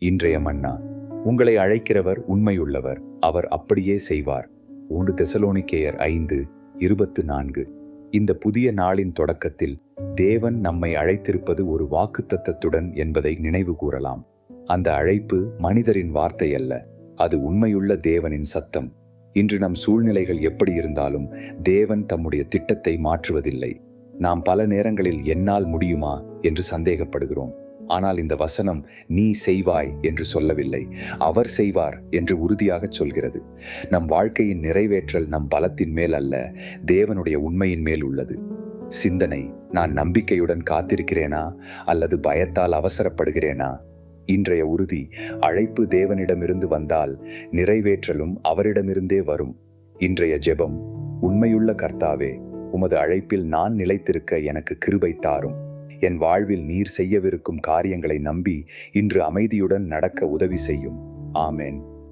இன்றைய மன்னா. உங்களை அழைக்கிறவர் உண்மையுள்ளவர், அவர் அப்படியே செய்வார். 1 தெசலோனிக்கேயர் 5:24. இந்த புதிய நாளின் தொடக்கத்தில் தேவன் நம்மை அழைத்திருப்பது ஒரு வாக்குத்தத்தத்துடன் என்பதை நினைவு கூறலாம். அந்த அழைப்பு மனிதரின் வார்த்தை அல்ல, அது உண்மையுள்ள தேவனின் சத்தம். இன்று நம் சூழ்நிலைகள் எப்படி இருந்தாலும் தேவன் தம்முடைய திட்டத்தை மாற்றுவதில்லை. நாம் பல நேரங்களில் என்னால் முடியுமா என்று சந்தேகப்படுகிறோம். ஆனால் இந்த வசனம் நீ செய்வாய் என்று சொல்லவில்லை, அவர் செய்வார் என்று உறுதியாக சொல்கிறது. நம் வாழ்க்கையின் நிறைவேற்றல் நம் பலத்தின் மேல் அல்ல, தேவனுடைய உண்மையின் மேல் உள்ளது. சிந்தனை: நான் நம்பிக்கையுடன் காத்திருக்கிறேனா அல்லது பயத்தால் அவசரப்படுகிறேனா? இன்றைய உறுதி: அழைப்பு தேவனிடமிருந்து வந்தால் நிறைவேற்றலும் அவரிடமிருந்தே வரும். இன்றைய ஜெபம்: உண்மையுள்ள கர்த்தாவே, உமது அழைப்பில் நான் நிலைத்திருக்க எனக்கு கிருபை தாரும். என் வாழ்வில் நீர் செய்யவிருக்கும் காரியங்களை நம்பி இன்று அமைதியுடன் நடக்க உதவி செய்யும். ஆமென்.